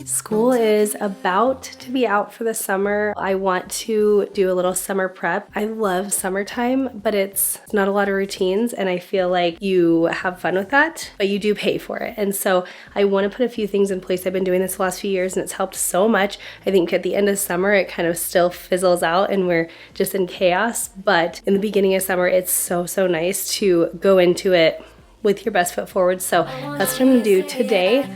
School is about to be out for the summer. I want to do a little summer prep. I love summertime, but it's not a lot of routines, and I feel like you have fun with that, but you do pay for it. And so I want to put a few things in place. I've been doing this the last few years, and it's helped so much. I think at the end of summer, it kind of still fizzles out and we're just in chaos. But in the beginning of summer, it's so nice to go into it with your best foot forward. So that's what I'm gonna do today.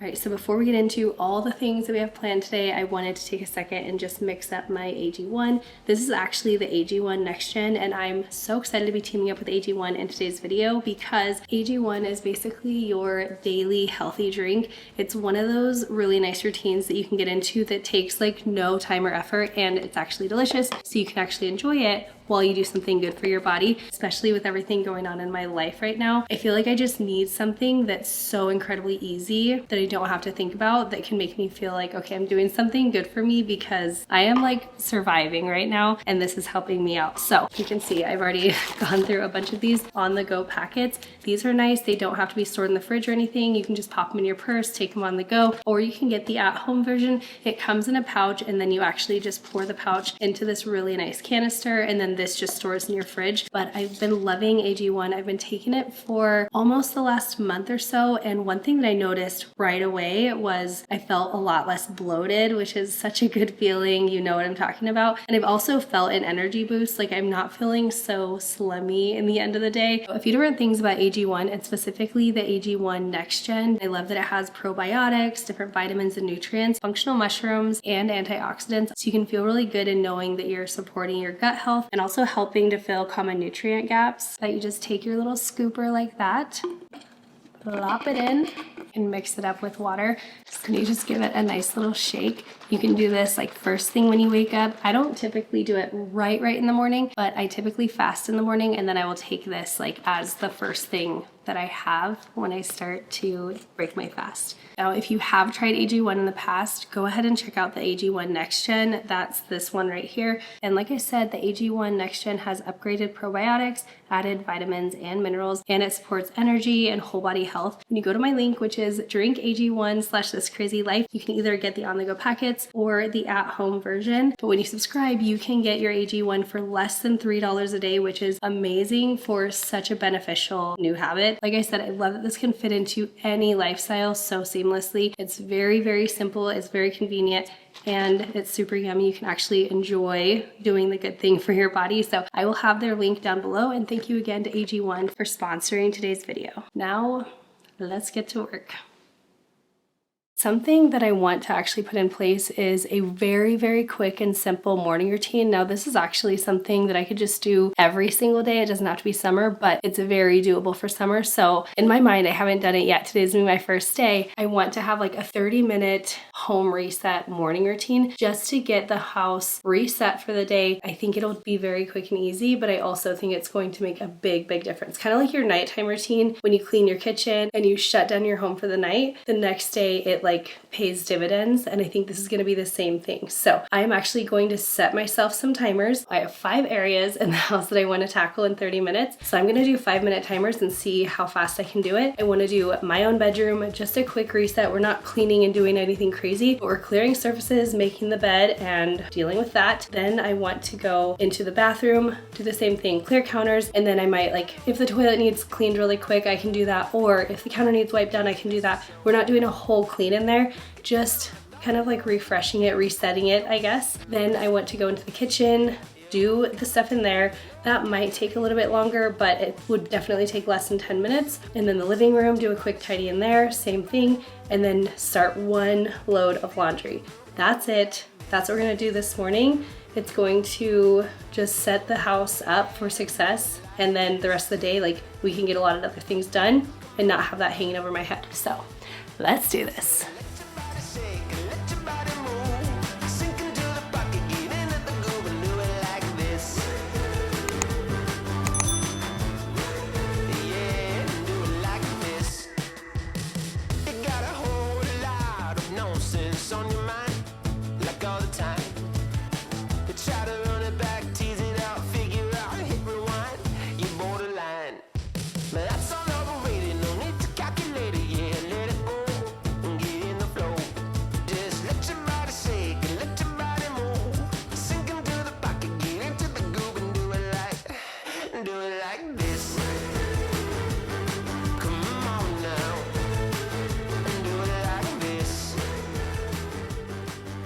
All right, so before we get into all the things that we have planned today, I wanted to take a second and just mix up my AG1. This is actually the AG1 Next Gen, and I'm so excited to be teaming up with AG1 in today's video because AG1 is basically your daily healthy drink. It's one of those really nice routines that you can get into that takes like no time or effort, and it's actually delicious, so you can actually enjoy it while you do something good for your body, especially with everything going on in my life right now. I feel like I just need something that's so incredibly easy that I don't have to think about, that can make me feel like, okay, I'm doing something good for me because I am like surviving right now, and this is helping me out. So you can see I've already gone through a bunch of these on-the-go packets. These are nice. They don't have to be stored in the fridge or anything. You can just pop them in your purse, take them on the go, or you can get the at-home version. It comes in a pouch, and then you actually just pour the pouch into this really nice canister, and then this just stores in your fridge. But I've been loving AG1. I've been taking it for almost the last month or so, and one thing that I noticed right away was I felt a lot less bloated, which is such a good feeling. You know what I'm talking about. And I've also felt an energy boost. Like I'm not feeling so slummy in the end of the day. A few different things about AG1, and specifically the AG1 Next Gen. I love that it has probiotics, different vitamins and nutrients, functional mushrooms, and antioxidants. So you can feel really good in knowing that you're supporting your gut health and also helping to fill common nutrient gaps. That you just take your little scooper like that, plop it in, and mix it up with water. And you just give it a nice little shake. You can do this like first thing when you wake up. I don't typically do it right in the morning, but I typically fast in the morning, and then I will take this like as the first thing that I have when I start to break my fast. Now, if you have tried AG1 in the past, go ahead and check out the AG1 Next Gen. That's this one right here. And like I said, the AG1 Next Gen has upgraded probiotics, added vitamins and minerals, and it supports energy and whole body health. When you go to my link, which is drinkag1/thiscrazylife, you can either get the on-the-go packets or the at-home version. But when you subscribe, you can get your AG1 for less than $3 a day, which is amazing for such a beneficial new habit. Like I said, I love that this can fit into any lifestyle so seamlessly. It's very simple, it's very convenient, and it's super yummy. You can actually enjoy doing the good thing for your body. So I will have their link down below, and thank you again to AG1 for sponsoring today's video. Now, let's get to work. Something that I want to actually put in place is a very quick and simple morning routine. Now, this is actually something that I could just do every single day. It doesn't have to be summer, but it's very doable for summer. So in my mind, I haven't done it yet. Today's gonna be my first day. I want to have like a 30-minute home reset morning routine just to get the house reset for the day. I think it'll be very quick and easy, but I also think it's going to make a big difference. Kind of like your nighttime routine when you clean your kitchen and you shut down your home for the night. The next day, it like pays dividends, and I think this is going to be the same thing. So I am actually going to set myself some timers. I have 5 areas in the house that I want to tackle in 30 minutes. So I'm going to do 5-minute timers and see how fast I can do it. I want to do my own bedroom, just a quick reset. We're not cleaning and doing anything crazy, but we're clearing surfaces, making the bed, and dealing with that. Then I want to go into the bathroom, do the same thing, clear counters, and then I might like, if the toilet needs cleaned really quick, I can do that, or if the counter needs wiped down, I can do that. We're not doing a whole clean in there, just kind of like refreshing it, resetting it, I guess. Then I want to go into the kitchen, do the stuff in there. That might take a little bit longer, but it would definitely take less than 10 minutes. And then the living room, do a quick tidy in there, same thing, and then start 1 load of laundry. That's it. That's what we're gonna do this morning. It's going to just set the house up for success, and then the rest of the day, like, we can get a lot of other things done and not have that hanging over my head. So let's do this.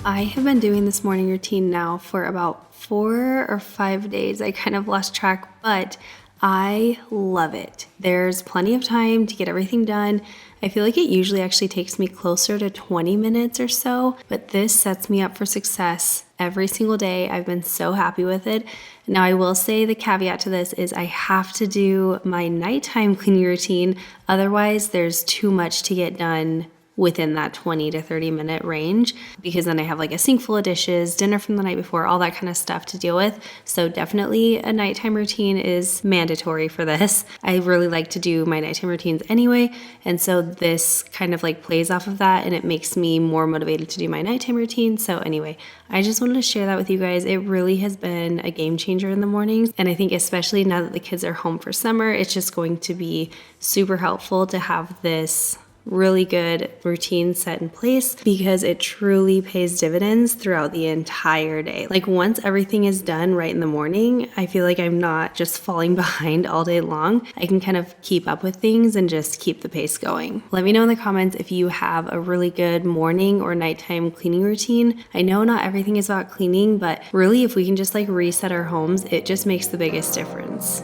I have been doing this morning routine now for about 4 or 5 days. I kind of lost track, but I love it. There's plenty of time to get everything done. I feel like it usually actually takes me closer to 20 minutes or so, but this sets me up for success every single day. I've been so happy with it. Now, I will say the caveat to this is I have to do my nighttime cleaning routine. Otherwise, there's too much to get done within that 20 to 30 minute range, because then I have like a sink full of dishes, dinner from the night before, all that kind of stuff to deal with. So definitely a nighttime routine is mandatory for this. I really like to do my nighttime routines anyway, and so this kind of like plays off of that, and it makes me more motivated to do my nighttime routine. So anyway, I just wanted to share that with you guys. It really has been a game changer in the mornings, and I think especially now that the kids are home for summer, it's just going to be super helpful to have this really good routine set in place, because it truly pays dividends throughout the entire day. Like once everything is done right in the morning, I feel like I'm not just falling behind all day long. I can kind of keep up with things and just keep the pace going. Let me know in the comments if you have a really good morning or nighttime cleaning routine. I know not everything is about cleaning, but really if we can just like reset our homes, it just makes the biggest difference.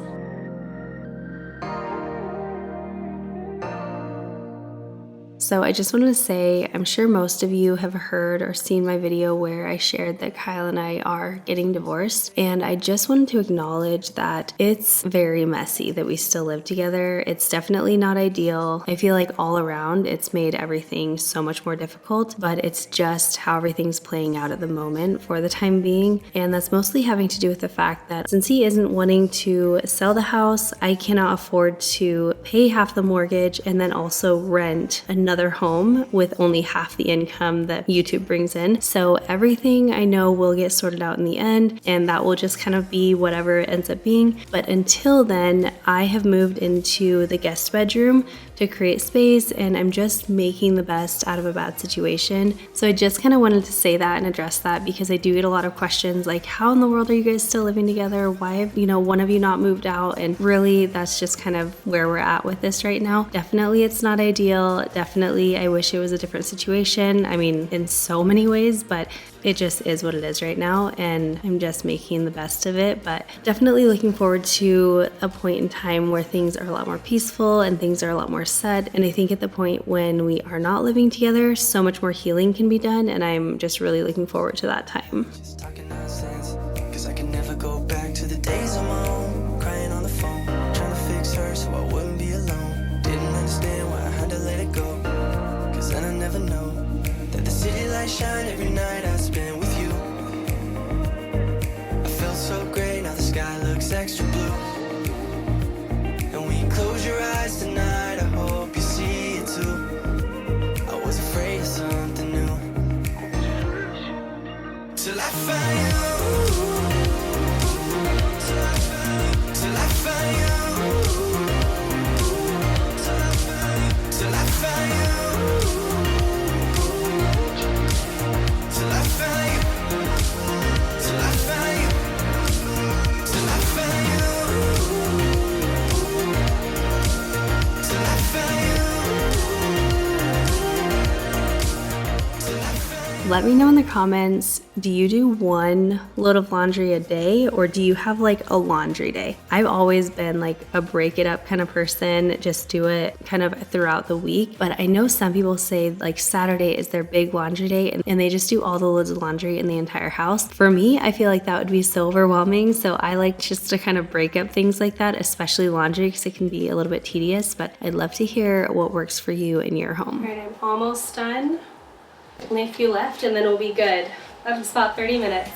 So I just wanted to say, I'm sure most of you have heard or seen my video where I shared that Kyle and I are getting divorced. And I just wanted to acknowledge that it's very messy that we still live together. It's definitely not ideal. I feel like all around it's made everything so much more difficult, but it's just how everything's playing out at the moment for the time being. And that's mostly having to do with the fact that since he isn't wanting to sell the house, I cannot afford to pay half the mortgage and then also rent another home with only half the income that YouTube brings in. So everything I know will get sorted out in the end, and that will just kind of be whatever it ends up being. But until then, I have moved into the guest bedroom to create space, and I'm just making the best out of a bad situation. So I just kind of wanted to say that and address that, because I do get a lot of questions like, how in the world are you guys still living together? Why have, one of you not moved out? And really, that's just kind of where we're at with this right now. Definitely it's not ideal. Definitely I wish it was a different situation. I mean, in so many ways, but it just is what it is right now, and I'm just making the best of it. But definitely looking forward to a point in time where things are a lot more peaceful and things are a lot more set. And I think at the point when we are not living together, so much more healing can be done, and I'm just really looking forward to that time. Just talking nonsense, 'cause I can never go back to the days on my own, crying on the phone, trying to fix her so I wouldn't be alone. Didn't understand why I had to let it go, 'cause then I never know that the city lights shine every night I spend with you. I felt so great, now the sky looks extra blue. And when you close your eyes tonight, I hope you see it too. I was afraid of something new, till I found you. Till I found you. Till I found you. Till I found you. Till I found you. Till I found you. Till I found you. Let me know in the comments, do you do one load of laundry a day, or do you have like a laundry day? I've always been like a break it up kind of person, just do it kind of throughout the week. But I know some people say like Saturday is their big laundry day, and they just do all the loads of laundry in the entire house. For me, I feel like that would be so overwhelming. So I like just to kind of break up things like that, especially laundry, because it can be a little bit tedious. But I'd love to hear what works for you in your home. All right, I'm almost done. Only a few left and then we'll be good. That was about 30 minutes.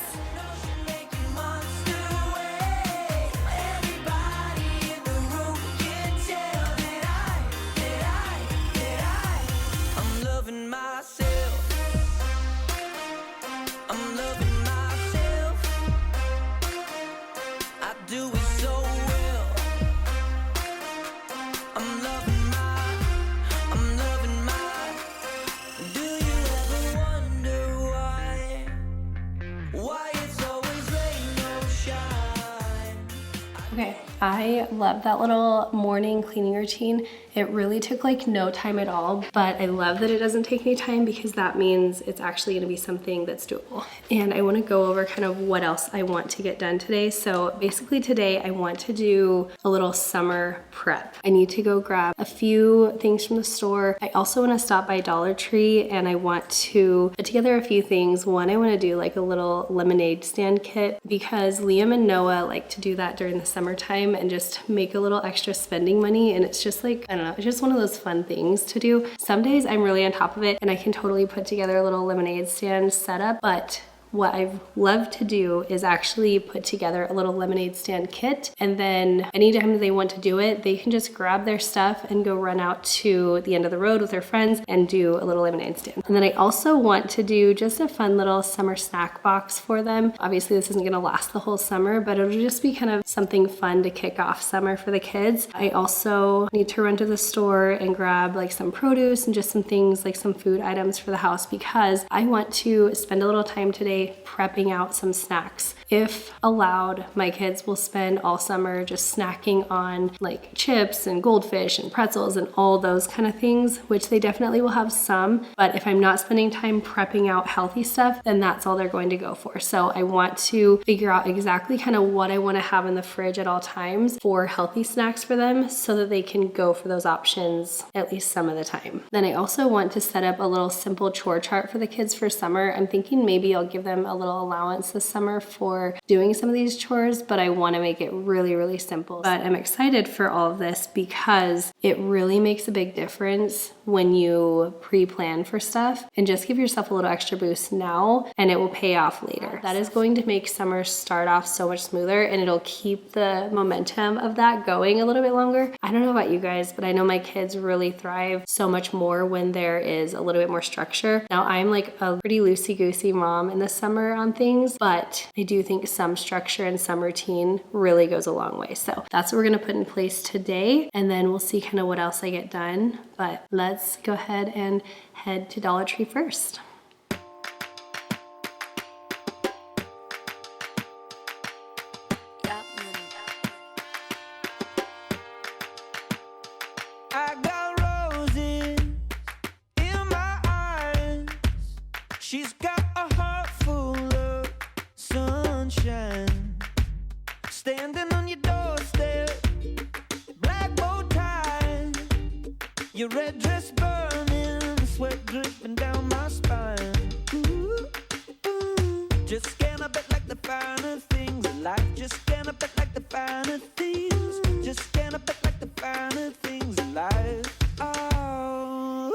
Okay, I love that little morning cleaning routine. It really took like no time at all, but I love that it doesn't take any time because that means it's actually gonna be something that's doable. And I wanna go over kind of what else I want to get done today. So basically today I want to do a little summer prep. I need to go grab a few things from the store. I also wanna stop by Dollar Tree and I want to put together a few things. One, I wanna do like a little lemonade stand kit because Liam and Noah like to do that during the summertime and just make a little extra spending money. And it's just like, I don't know, it's just one of those fun things to do. Some days I'm really on top of it and I can totally put together a little lemonade stand setup, but what I've loved to do is actually put together a little lemonade stand kit, and then anytime they want to do it, they can just grab their stuff and go run out to the end of the road with their friends and do a little lemonade stand. And then I also want to do just a fun little summer snack box for them. Obviously this isn't gonna last the whole summer, but it'll just be kind of something fun to kick off summer for the kids. I also need to run to the store and grab like some produce and just some things like some food items for the house because I want to spend a little time today prepping out some snacks. If allowed, my kids will spend all summer just snacking on like chips and goldfish and pretzels and all those kind of things, which they definitely will have some. But if I'm not spending time prepping out healthy stuff, then that's all they're going to go for. So I want to figure out exactly kind of what I want to have in the fridge at all times for healthy snacks for them so that they can go for those options at least some of the time. Then I also want to set up a little simple chore chart for the kids for summer. I'm thinking maybe I'll give them a little allowance this summer for doing some of these chores, but I want to make it really, really simple. But I'm excited for all of this because it really makes a big difference when you pre-plan for stuff and just give yourself a little extra boost now and it will pay off later. That is going to make summer start off so much smoother and it'll keep the momentum of that going a little bit longer. I don't know about you guys, but I know my kids really thrive so much more when there is a little bit more structure. Now I'm like a pretty loosey-goosey mom in the summer on things, but I do think some structure and some routine really goes a long way. So that's what we're gonna put in place today and then we'll see kind of what else I get done. But let's go ahead and head to Dollar Tree first. I got roses in my eyes. She's got a heart full of sunshine. Standing on your doorstep, black bow tie, your red dress burning, sweat dripping down my spine. Ooh, ooh. Just scan a bit like the finer things in life. Just scan a bit like the finer things. Just scan a bit like the finer things in life. Oh.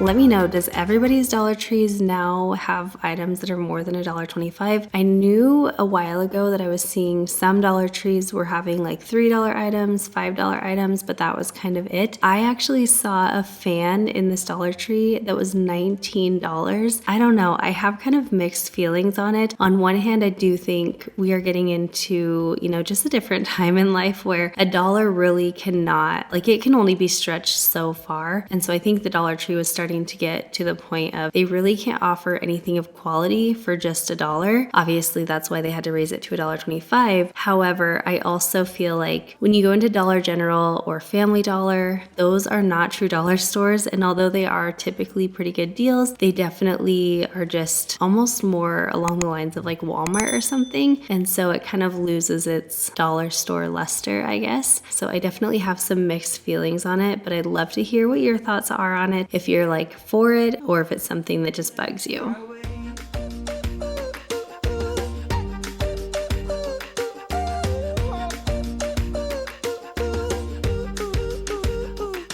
Let me know, does everybody's Dollar Trees now have items that are more than $1.25? I knew a while ago that I was seeing some Dollar Trees were having like $3 items, $5 items, but that was kind of it. I actually saw a fan in this Dollar Tree that was $19. I don't know, I have kind of mixed feelings on it. On one hand, I do think we are getting into, you know, just a different time in life where a dollar really cannot, like it can only be stretched so far. And so I think the Dollar Tree was starting to get to the point of they really can't offer anything of quality for just $1. Obviously, that's why they had to raise it to $1.25. However, I also feel like when you go into Dollar General or Family Dollar, those are not true dollar stores. And although they are typically pretty good deals, they definitely are just almost more along the lines of like Walmart or something. And so it kind of loses its dollar store luster, I guess. So I definitely have some mixed feelings on it, but I'd love to hear what your thoughts are on it. If you're like for it or if it's something that just bugs you.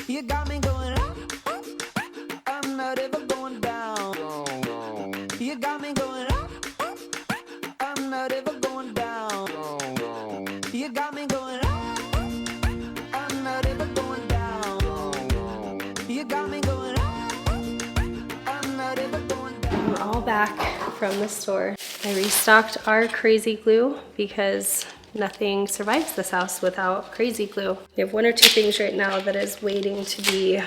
You got me going up, I'm not ever going down. You got me going up, I'm not ever going down. You got me going up, I'm not ever going down. You got me going up. We're all back from the store. I restocked our crazy glue because nothing survives this house without crazy glue. We have one or two things right now that is waiting to be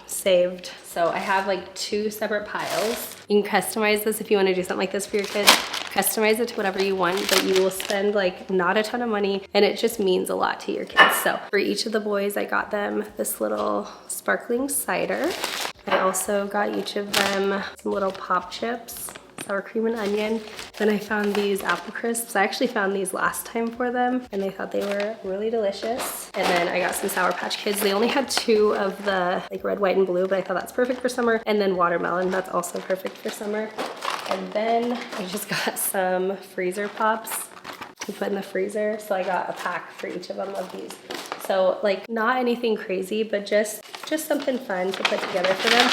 saved. So I have like two separate piles. You can customize this if you want to do something like this for your kids. Customize it to whatever you want, but you will spend like not a ton of money, and it just means a lot to your kids. So for each of the boys, I got them this little sparkling cider. I also got each of them some little pop chips, sour cream and onion. Then I found these apple crisps. I actually found these last time for them, and they thought they were really delicious. And then I got some Sour Patch Kids. They only had 2 of the like red, white, and blue, but I thought that's perfect for summer. And then watermelon, that's also perfect for summer. And then I just got some freezer pops to put in the freezer. So I got a pack for each of them of these. So like not anything crazy, but just something fun to put together for them.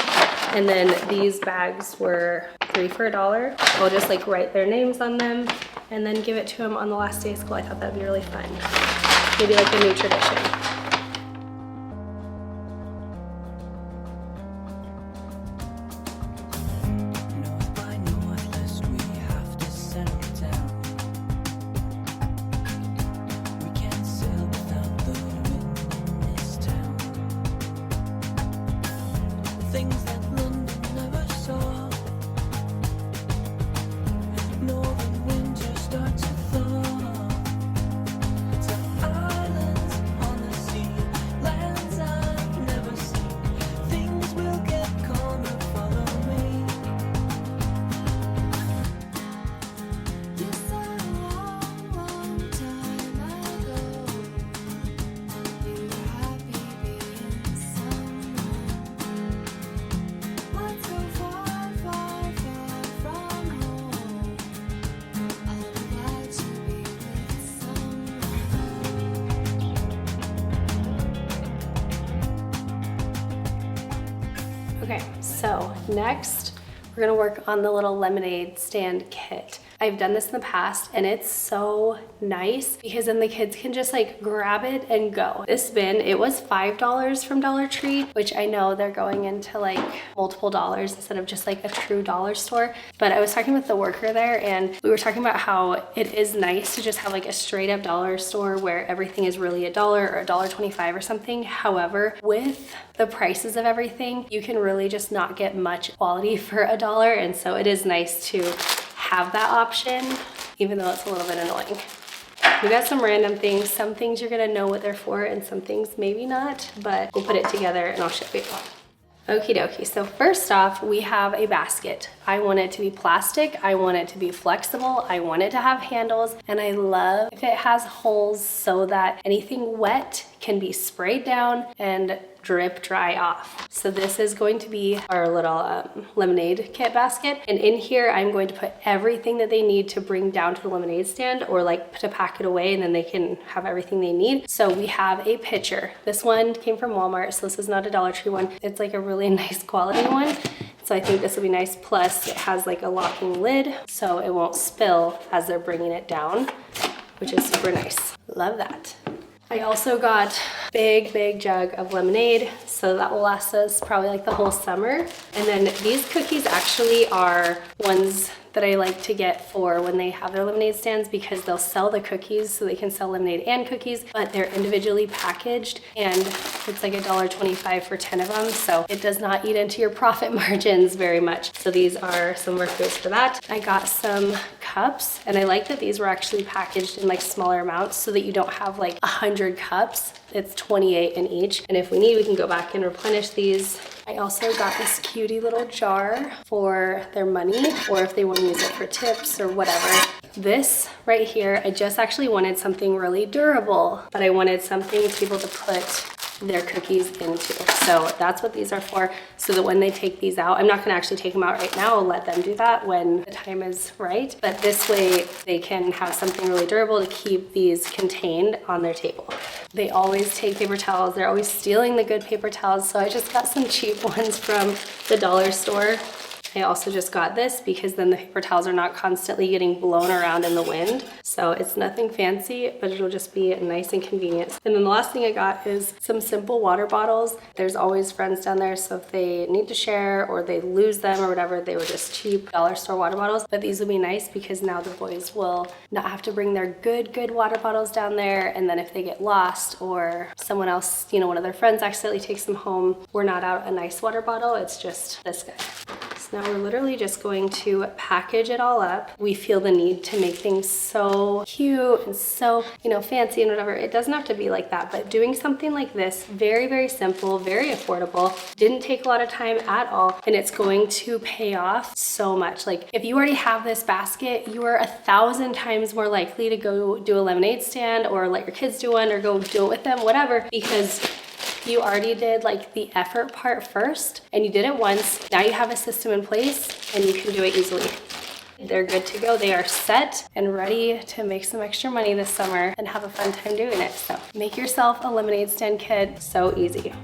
And then these bags were 3 for $1. I'll just like write their names on them and then give it to them on the last day of school. I thought that'd be really fun. Maybe like a new tradition. Things that London never saw. Northern winter starts to thaw. To islands on the sea, lands I've never seen. Things will get calmer, follow me. This a long, long time ago. You were happy being someone. What's so far, far, far from home? I'm glad to be with someone. Okay, so next we're gonna work on the little lemonade stand kit. I've done this in the past and it's so nice because then the kids can just like grab it and go. This bin, it was $5 from Dollar Tree, which I know they're going into like multiple dollars instead of just like a true dollar store. But I was talking with the worker there and we were talking about how it is nice to just have like a straight up dollar store where everything is really $1 or $1.25 or something. However, with the prices of everything, you can really just not get much quality for $1. And so it is nice to have that option, even though it's a little bit annoying. We got some random things. Some things you're gonna know what they're for and some things maybe not, but we'll put it together and I'll show you. Okie dokie, so first off, we have a basket. I want it to be plastic, I want it to be flexible, I want it to have handles, and I love if it has holes so that anything wet can be sprayed down and drip dry off. So this is going to be our little lemonade kit basket. And in here, I'm going to put everything that they need to bring down to the lemonade stand or like to pack it away and then they can have everything they need. So we have a pitcher. This one came from Walmart, so this is not a Dollar Tree one. It's like a really nice quality one. So I think this will be nice. Plus it has like a locking lid so it won't spill as they're bringing it down, which is super nice. Love that. I also got big jug of lemonade, so that will last us probably like the whole summer. And then these cookies actually are ones that I like to get for when they have their lemonade stands because they'll sell the cookies, so they can sell lemonade and cookies, but they're individually packaged and it's like $1.25 for 10 of them. So it does not eat into your profit margins very much. So these are some work goes for that. I got some cups and I like that these were actually packaged in like smaller amounts so that you don't have like 100 cups. It's 28 in each. And if we need, we can go back and replenish these. I also got this cutie little jar for their money or if they want to use it for tips or whatever. This right here, I just actually wanted something really durable, but I wanted something to be able to put their cookies into. So that's what these are for, so that when they take these out, I'm not gonna actually take them out right now, I'll let them do that when the time is right, but this way they can have something really durable to keep these contained on their table. They always take paper towels, they're always stealing the good paper towels, so I just got some cheap ones from the dollar store. I also just got this because then the paper towels are not constantly getting blown around in the wind. So it's nothing fancy, but it'll just be nice and convenient. And then the last thing I got is some simple water bottles. There's always friends down there, so if they need to share or they lose them or whatever, they were just cheap dollar store water bottles. But these will be nice because now the boys will not have to bring their good water bottles down there. And then if they get lost or someone else, you know, one of their friends accidentally takes them home, we're not out a nice water bottle, it's just this guy. So Now we're literally just going to package it all up. We feel the need to make things so cute and so, you know, fancy and whatever. It doesn't have to be like that, but doing something like this, very, very simple, very affordable, didn't take a lot of time at all, and it's going to pay off so much. Like if you already have this basket, you are 1,000 times more likely to go do a lemonade stand or let your kids do one or go do it with them, whatever, because you already did like the effort part first and you did it once. Now you have a system in place and you can do it easily. They're good to go. They are set and ready to make some extra money this summer and have a fun time doing it. So make yourself a lemonade stand kit. So easy.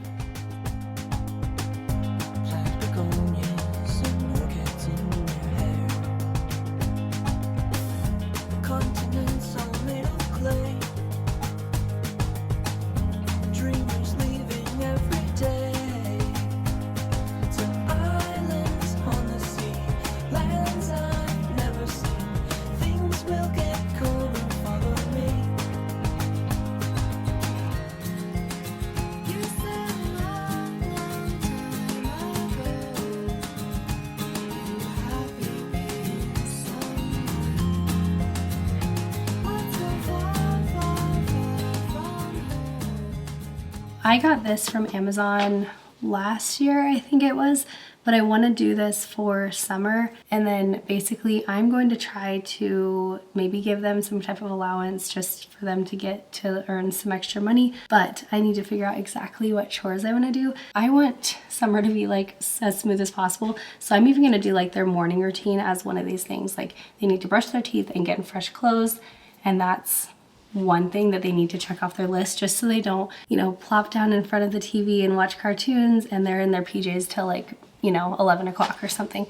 I got this from Amazon last year, I think it was, but I want to do this for summer. And then basically I'm going to try to maybe give them some type of allowance just for them to get to earn some extra money. But I need to figure out exactly what chores I want to do. I want summer to be like as smooth as possible. So I'm even going to do like their morning routine as one of these things. Like they need to brush their teeth and get in fresh clothes. And that's one thing that they need to check off their list, just so they don't, you know, plop down in front of the TV and watch cartoons and they're in their PJs till like, you know, 11 o'clock or something.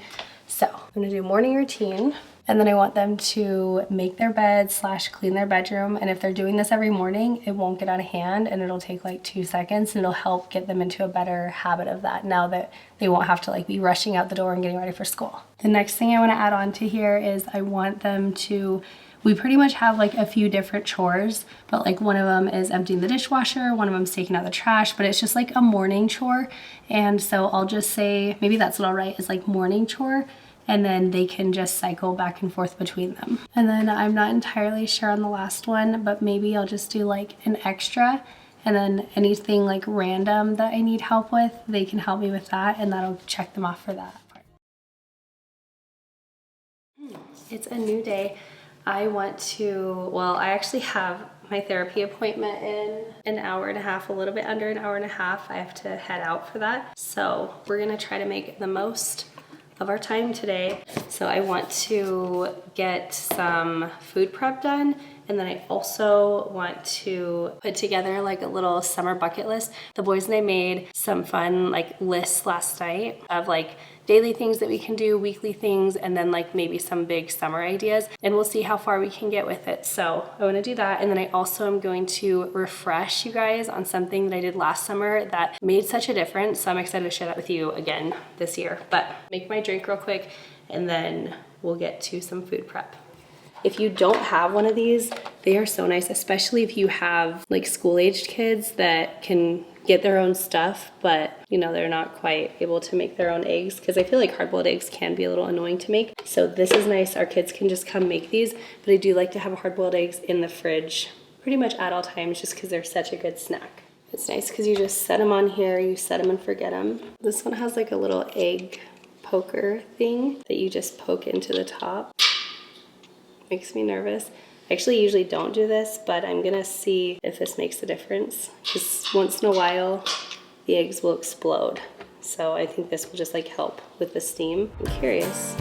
So I'm gonna do morning routine, and then I want them to make their bed / clean their bedroom. And if they're doing this every morning, it won't get out of hand and it'll take like 2 seconds, and it'll help get them into a better habit of that now that they won't have to like be rushing out the door and getting ready for school. The next thing I want to add on to here is I want them to, we pretty much have like a few different chores, but like one of them is emptying the dishwasher, one of them is taking out the trash, but it's just like a morning chore. And so I'll just say, maybe that's what I'll write is like morning chore, and then they can just cycle back and forth between them. And then I'm not entirely sure on the last one, but maybe I'll just do like an extra, and then anything like random that I need help with, they can help me with that, and that'll check them off for that part. It's a new day. I want to, well, I actually have my therapy appointment in an hour and a half, a little bit under an hour and a half. I have to head out for that. So we're gonna try to make the most of our time today. So I want to get some food prep done, and then I also want to put together like a little summer bucket list. The boys and I made some fun like lists last night of like daily things that we can do, weekly things, and then like maybe some big summer ideas, and we'll see how far we can get with it. So I want to do that, and then I also am going to refresh you guys on something that I did last summer that made such a difference. So I'm excited to share that with you again this year. But make my drink real quick, and then we'll get to some food prep. If you don't have one of these, they are so nice, especially if you have like school-aged kids that can get their own stuff, but you know, they're not quite able to make their own eggs, because I feel like hard-boiled eggs can be a little annoying to make. So this is nice. Our kids can just come make these, but I do like to have hard-boiled eggs in the fridge pretty much at all times, just because they're such a good snack. It's nice because you just set them on here, you set them and forget them. This one has like a little egg poker thing that you just poke into the top. Makes me nervous. I actually usually don't do this, but I'm gonna see if this makes a difference, because once in a while the eggs will explode. So I think this will just like help with the steam. I'm curious.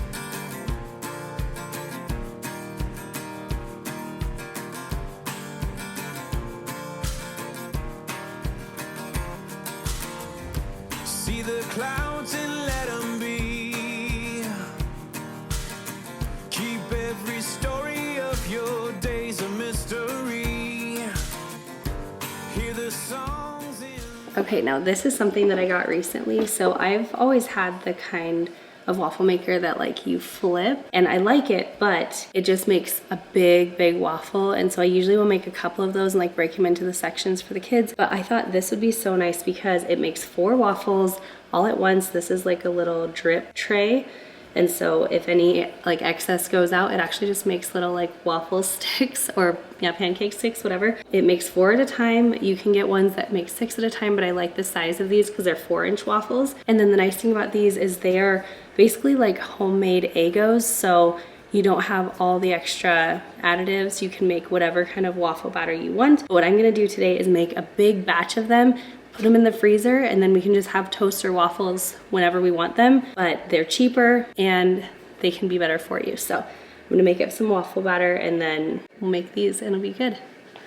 See the clouds and let them be. Keep every story of your days a mystery. Hear the songs in. Okay, now this is something that I got recently. So I've always had the kind of waffle maker that like you flip, and I like it, but it just makes a big waffle. And so I usually will make a couple of those and like break them into the sections for the kids. But I thought this would be so nice because it makes 4 waffles all at once. This is like a little drip tray. And so if any like excess goes out, it actually just makes little like waffle sticks or yeah, pancake sticks, whatever. It makes 4 at a time. You can get ones that make 6 at a time, but I like the size of these because they're 4-inch waffles. And then the nice thing about these is they are basically like homemade Eggos. So you don't have all the extra additives. You can make whatever kind of waffle batter you want. But what I'm gonna do today is make a big batch of them, put them in the freezer, and then we can just have toaster waffles whenever we want them. But they're cheaper and they can be better for you. So I'm gonna make up some waffle batter and then we'll make these and it'll be good.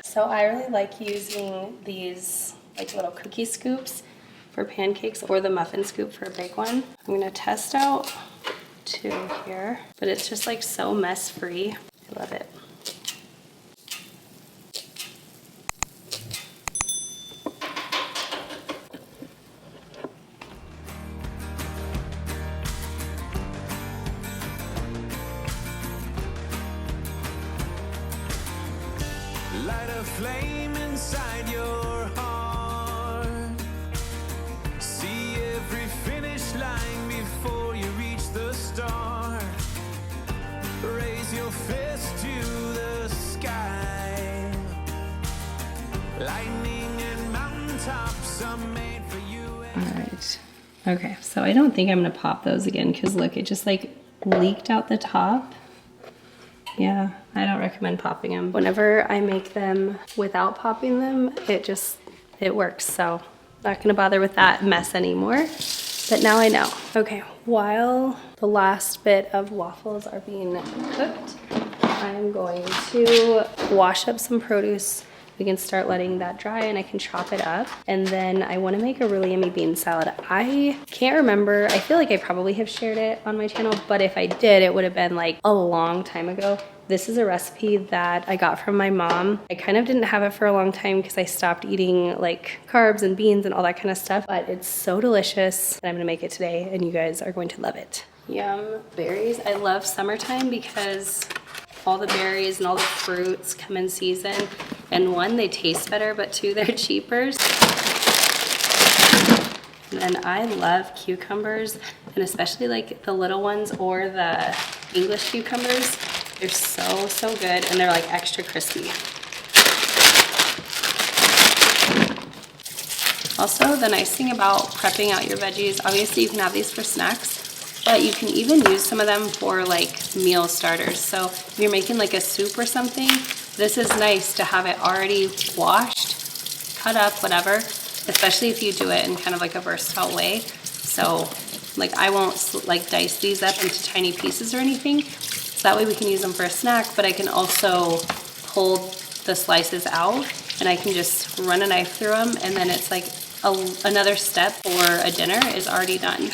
So I really like using these like little cookie scoops for pancakes or the muffin scoop for a big one. I'm gonna test out 2 here, but it's just like so mess free. I love it. Light a flame inside your heart. See every finish line before you reach the start. Raise your fist to the sky. Lightning and mountaintops are made for you. All right. Okay, so I don't think I'm gonna pop those again because look, it just like leaked out the top. Yeah, I don't recommend popping them. Whenever I make them without popping them, it works. So not gonna bother with that mess anymore. But now I know. Okay, while the last bit of waffles are being cooked, I'm going to wash up some produce. We can start letting that dry and I can chop it up. And then I wanna make a really yummy bean salad. I can't remember, I feel like I probably have shared it on my channel, but if I did, it would have been like a long time ago. This is a recipe that I got from my mom. I kind of didn't have it for a long time because I stopped eating like carbs and beans and all that kind of stuff, but it's so delicious and I'm gonna make it today and you guys are going to love it. Yum berries. I love summertime because all the berries and all the fruits come in season. And 1, they taste better, but 2, they're cheaper. And I love cucumbers, and especially like the little ones or the English cucumbers. They're so, so good, and they're like extra crispy. Also, the nice thing about prepping out your veggies, obviously you can have these for snacks, but you can even use some of them for like meal starters. So if you're making like a soup or something, this is nice to have it already washed, cut up, whatever, especially if you do it in kind of like a versatile way. So like I won't like dice these up into tiny pieces or anything. So that way we can use them for a snack, but I can also pull the slices out and I can just run a knife through them and then it's like another step or a dinner is already done,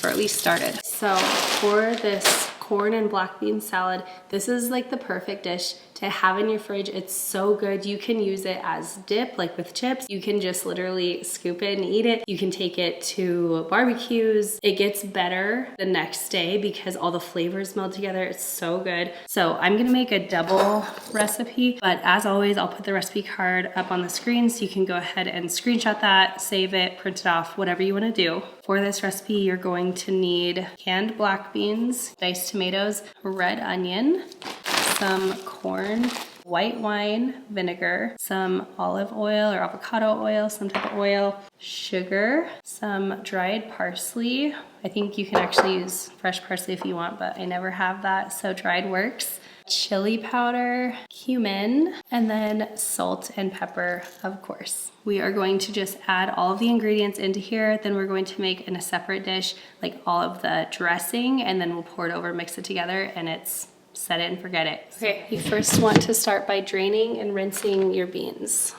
or at least started. So for this corn and black bean salad, this is like the perfect dish to have in your fridge. It's so good. You can use it as dip, like with chips. You can just literally scoop it and eat it. You can take it to barbecues. It gets better the next day because all the flavors meld together. It's so good. So I'm gonna make a double recipe, but as always, I'll put the recipe card up on the screen so you can go ahead and screenshot that, save it, print it off, whatever you wanna do. For this recipe, you're going to need canned black beans, diced tomatoes, red onion, some corn, white wine vinegar, some olive oil or avocado oil, some type of oil, sugar, some dried parsley. I think you can actually use fresh parsley if you want, but I never have that, so dried works. Chili powder, cumin, and then salt and pepper, of course. We are going to just add all of the ingredients into here, then we're going to make in a separate dish like all of the dressing, and then we'll pour it over, mix it together, and it's set it and forget it. Okay, you first want to start by draining and rinsing your beans.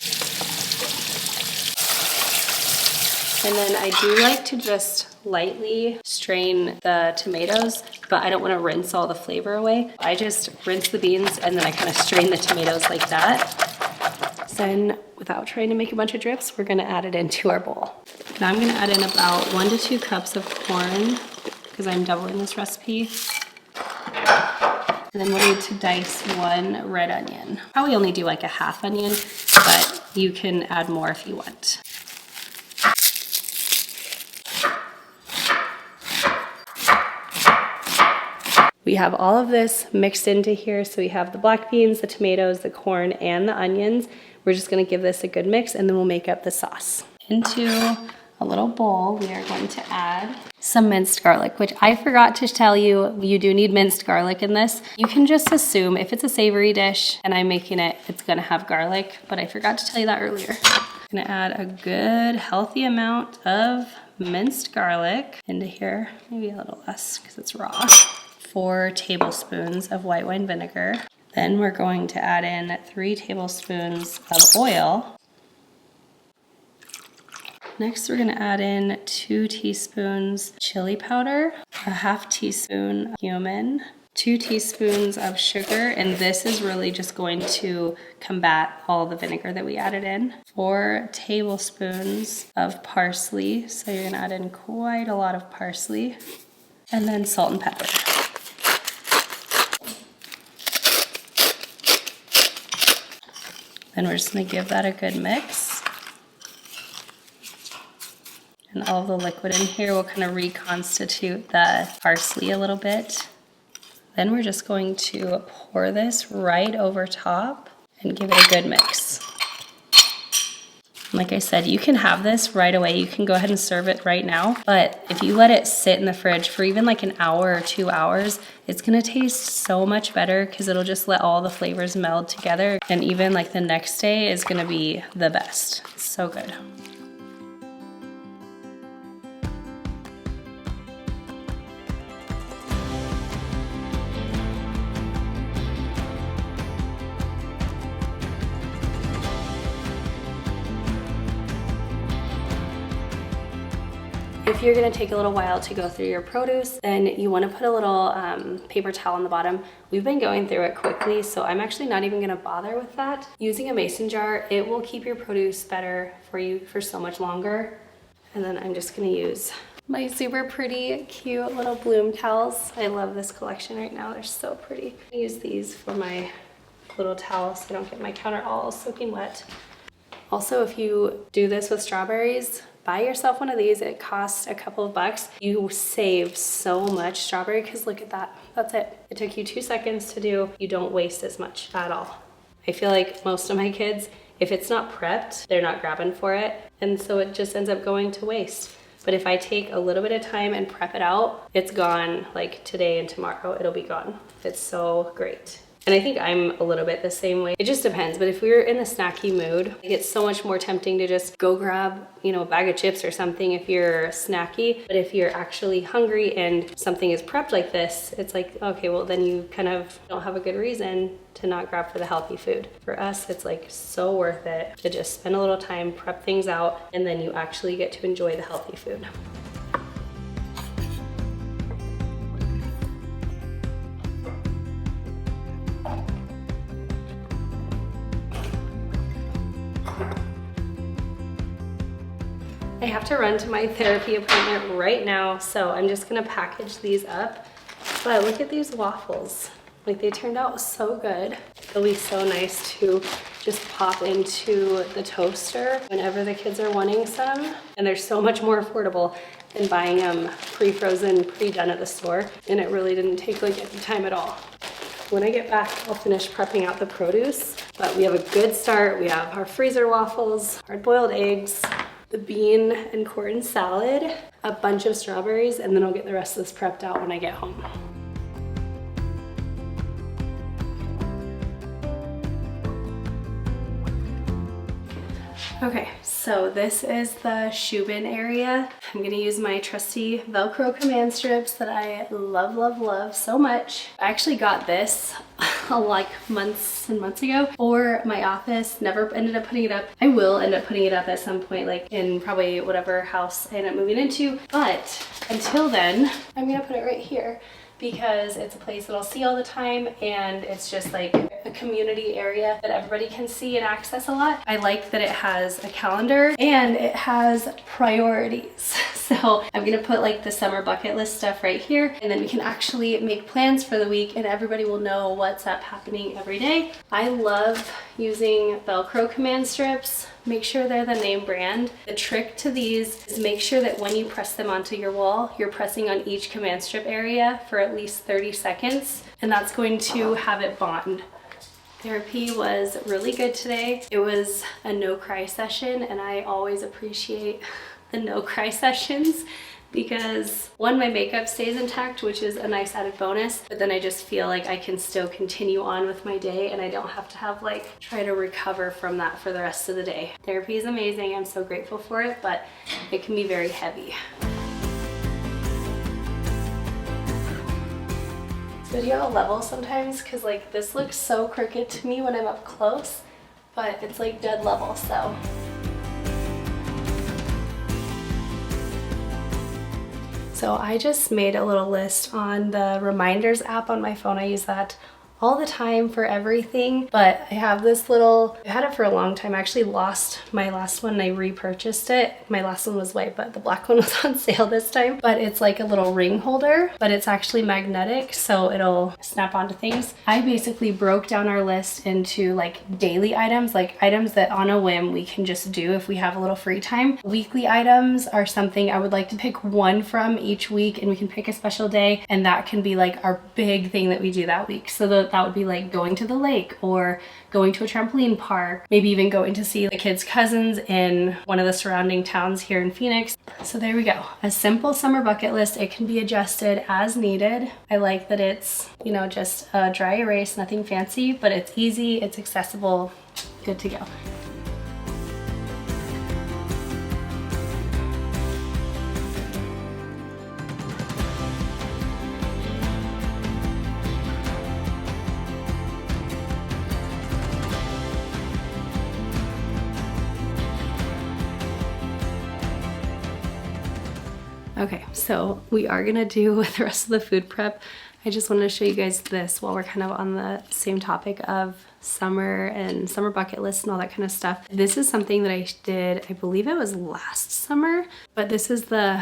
And then I do like to just lightly strain the tomatoes, but I don't want to rinse all the flavor away. I just rinse the beans and then I kind of strain the tomatoes like that. Then, without trying to make a bunch of drips, we're gonna add it into our bowl. Now I'm gonna add in about 1 to 2 cups of corn because I'm doubling this recipe. And then we'll need to dice 1 red onion. Probably only do like a half onion, but you can add more if you want. We have all of this mixed into here. So we have the black beans, the tomatoes, the corn, and the onions. We're just gonna give this a good mix and then we'll make up the sauce. Into a little bowl, we are going to add some minced garlic, which I forgot to tell you, you do need minced garlic in this. You can just assume if it's a savory dish and I'm making it, it's gonna have garlic, but I forgot to tell you that earlier. I'm gonna add a good healthy amount of minced garlic into here, maybe a little less because it's raw. 4 tablespoons of white wine vinegar. Then we're going to add in 3 tablespoons of oil. Next, we're gonna add in 2 teaspoons chili powder, a 1/2 teaspoon cumin, 2 teaspoons of sugar, and this is really just going to combat all the vinegar that we added in. 4 tablespoons of parsley, so you're gonna add in quite a lot of parsley, and then salt and pepper. Then we're just gonna give that a good mix. And all the liquid in here will kind of reconstitute the parsley a little bit. Then we're just going to pour this right over top and give it a good mix. Like I said, you can have this right away. You can go ahead and serve it right now. But if you let it sit in the fridge for even like an hour or 2 hours, it's gonna taste so much better because it'll just let all the flavors meld together. And even like the next day is gonna be the best. It's so good. If you're gonna take a little while to go through your produce, then you wanna put a little paper towel on the bottom. We've been going through it quickly, so I'm actually not even gonna bother with that. Using a mason jar, it will keep your produce better for you for so much longer. And then I'm just gonna use my super pretty, cute little bloom towels. I love this collection right now, they're so pretty. I use these for my little towels so I don't get my counter all soaking wet. Also, if you do this with strawberries, buy yourself one of these. It costs a couple of bucks. You save so much strawberry because look at that. That's it. It took you 2 seconds to do. You don't waste as much at all. I feel like most of my kids, if it's not prepped, they're not grabbing for it. And so it just ends up going to waste. But if I take a little bit of time and prep it out, it's gone like today and tomorrow, it'll be gone. It's so great. And I think I'm a little bit the same way. It just depends, but if we're in the snacky mood, it's so much more tempting to just go grab, you know, a bag of chips or something if you're snacky. But if you're actually hungry and something is prepped like this, it's like, okay, well then you kind of don't have a good reason to not grab for the healthy food. For us, it's like so worth it to just spend a little time, prep things out, and then you actually get to enjoy the healthy food. I have to run to my therapy appointment right now, so I'm just gonna package these up. But look at these waffles. Like, they turned out so good. It'll be so nice to just pop into the toaster whenever the kids are wanting some. And they're so much more affordable than buying them pre-frozen, pre-done at the store. And it really didn't take like any time at all. When I get back, I'll finish prepping out the produce. But we have a good start. We have our freezer waffles, hard-boiled eggs, the bean and corn salad, a bunch of strawberries, and then I'll get the rest of this prepped out when I get home. Okay, so this is the shoe bin area. I'm gonna use my trusty Velcro command strips that I love, love, love so much. I actually got this like months and months ago for my office. Never ended up putting it up. I will end up putting it up at some point, like in probably whatever house I end up moving into. But until then, I'm gonna put it right here because it's a place that I'll see all the time, and it's just like a community area that everybody can see and access a lot. I like that it has a calendar and it has priorities. So I'm gonna put like the summer bucket list stuff right here, and then we can actually make plans for the week and everybody will know what's up happening every day. I love using Velcro command strips. Make sure they're the name brand. The trick to these is make sure that when you press them onto your wall, you're pressing on each command strip area for at least 30 seconds, and that's going to have it bond. Therapy was really good today. It was a no cry session, and I always appreciate the no cry sessions because one, my makeup stays intact, which is a nice added bonus, but then I just feel like I can still continue on with my day and I don't have to have like try to recover from that for the rest of the day. Therapy is amazing. I'm so grateful for it, but it can be very heavy. Video level sometimes because like this looks so crooked to me when I'm up close, but it's like dead level, so. So I just made a little list on the reminders app on my phone. I use that all the time for everything, but I have this little, I had it for a long time. I actually lost my last one and I repurchased it. My last one was white, but the black one was on sale this time. But it's like a little ring holder, but it's actually magnetic, so it'll snap onto things. I basically broke down our list into like daily items, like items that on a whim we can just do if we have a little free time. Weekly items are something I would like to pick one from each week, and we can pick a special day, and that can be like our big thing that we do that week. So that would be like going to the lake or going to a trampoline park, maybe even going to see the kids' cousins in one of the surrounding towns here in Phoenix. So there we go. A simple summer bucket list. It can be adjusted as needed. I like that it's, you know, just a dry erase, nothing fancy, but it's easy, it's accessible, good to go. Okay, so we are gonna do the rest of the food prep. I just wanted to show you guys this while we're kind of on the same topic of summer and summer bucket lists and all that kind of stuff. This is something that I did, I believe it was last summer, but this is the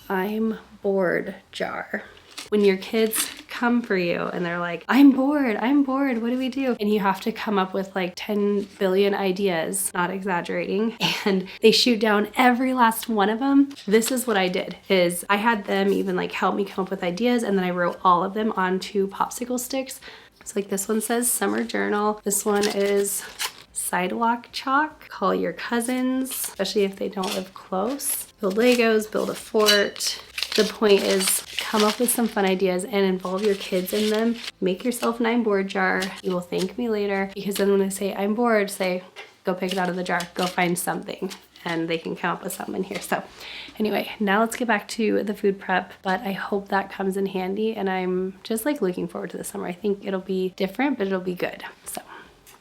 I'm bored jar. When your kids come for you and they're like, I'm bored, what do we do? And you have to come up with like 10 billion ideas, not exaggerating, and they shoot down every last one of them. This is what I did, is I had them even like help me come up with ideas, and then I wrote all of them onto popsicle sticks. So like this one says summer journal. This one is sidewalk chalk. Call your cousins, especially if they don't live close. Build Legos, build a fort. The point is come up with some fun ideas and involve your kids in them. Make yourself an I'm bored jar. You will thank me later, because then when I say I'm bored, say, go pick it out of the jar, go find something, and they can come up with something in here. So anyway, now let's get back to the food prep, but I hope that comes in handy, and I'm just like looking forward to the summer. I think it'll be different, but it'll be good. So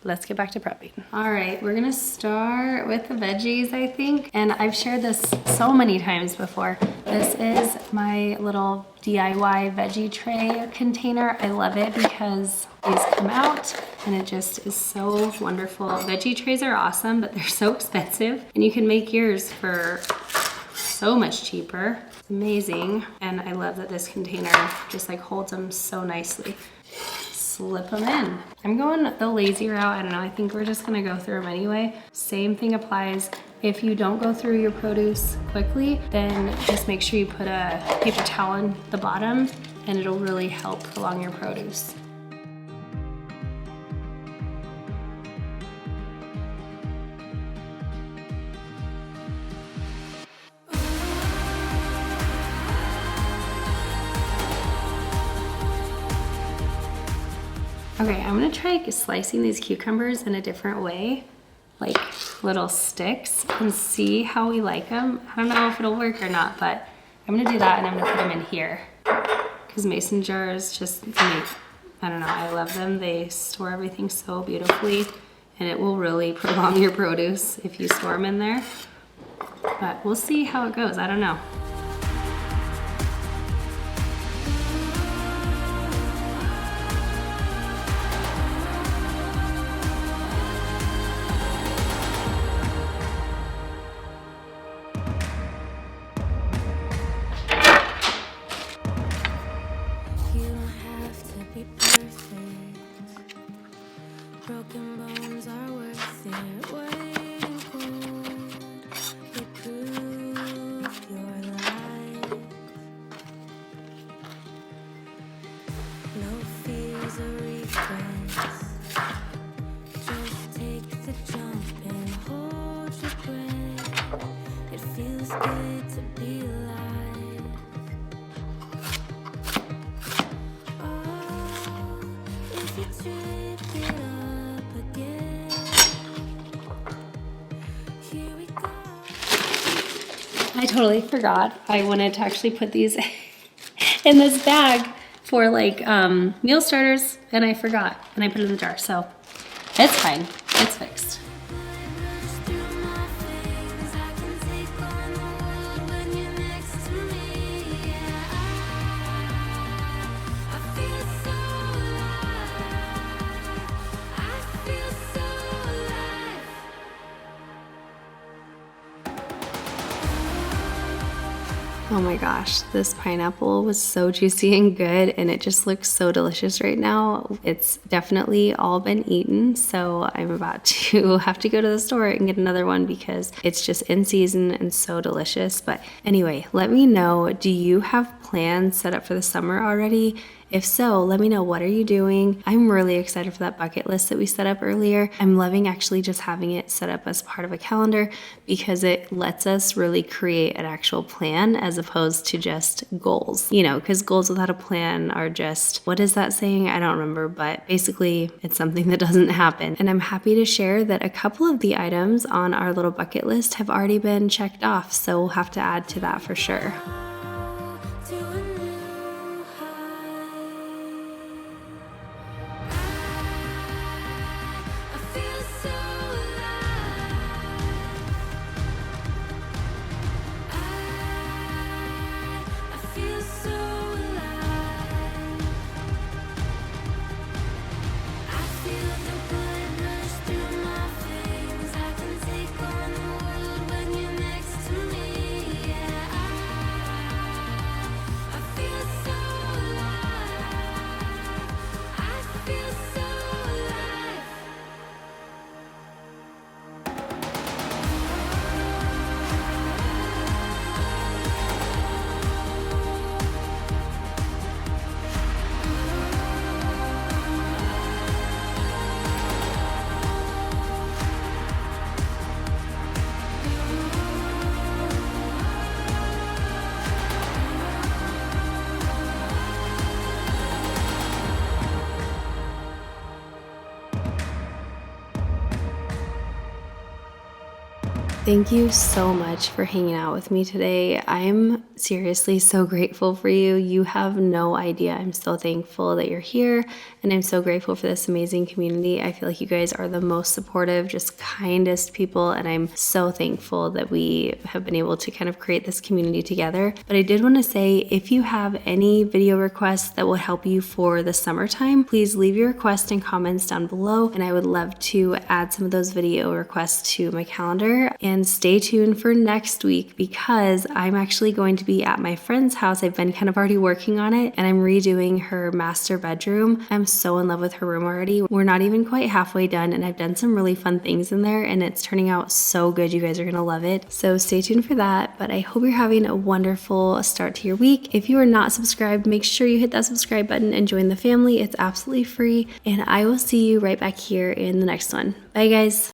let's get back to prepping. All right, we're gonna start with the veggies, I think. And I've shared this so many times before. This is my little DIY veggie tray container. I love it because these come out and it just is so wonderful. Veggie trays are awesome, but they're so expensive. And you can make yours for so much cheaper. It's amazing. And I love that this container just like holds them so nicely. Slip them in. I'm going the lazy route. I don't know. I think we're just gonna go through them anyway. Same thing applies. If you don't go through your produce quickly, then just make sure you put a paper towel on the bottom, and it'll really help prolong your produce. Okay, I'm gonna try slicing these cucumbers in a different way, like little sticks, and see how we like them. I don't know if it'll work or not, but I'm gonna do that, and I'm gonna put them in here. Because mason jars just make, I don't know, I love them. They store everything so beautifully, and it will really prolong your produce if you store them in there. But we'll see how it goes, I don't know. I totally forgot. I wanted to actually put these in this bag for like meal starters, and I forgot, and I put it in the jar, so it's fine. It's fixed. Oh my gosh, this pineapple was so juicy and good, and it just looks so delicious right now. It's definitely all been eaten, so I'm about to have to go to the store and get another one because it's just in season and so delicious. But anyway, let me know, do you have plans set up for the summer already? If so, let me know, what are you doing? I'm really excited for that bucket list that we set up earlier. I'm loving actually just having it set up as part of a calendar because it lets us really create an actual plan as opposed to just goals. You know, because goals without a plan are just, what is that saying? I don't remember, but basically it's something that doesn't happen. And I'm happy to share that a couple of the items on our little bucket list have already been checked off, so we'll have to add to that for sure. Thank you so much for hanging out with me today. I'm seriously so grateful for you. You have no idea. I'm so thankful that you're here, and I'm so grateful for this amazing community. I feel like you guys are the most supportive, just kindest people, and I'm so thankful that we have been able to kind of create this community together. But I did want to say, if you have any video requests that will help you for the summertime, please leave your request and comments down below, and I would love to add some of those video requests to my calendar. And stay tuned for next week because I'm actually going to be at my friend's house. I've been kind of already working on it, and I'm redoing her master bedroom. I'm so in love with her room already. We're not even quite halfway done, and I've done some really fun things in there, and it's turning out so good. You guys are gonna love it. So stay tuned for that, but I hope you're having a wonderful start to your week. If you are not subscribed, make sure you hit that subscribe button and join the family. It's absolutely free, and I will see you right back here in the next one. Bye guys.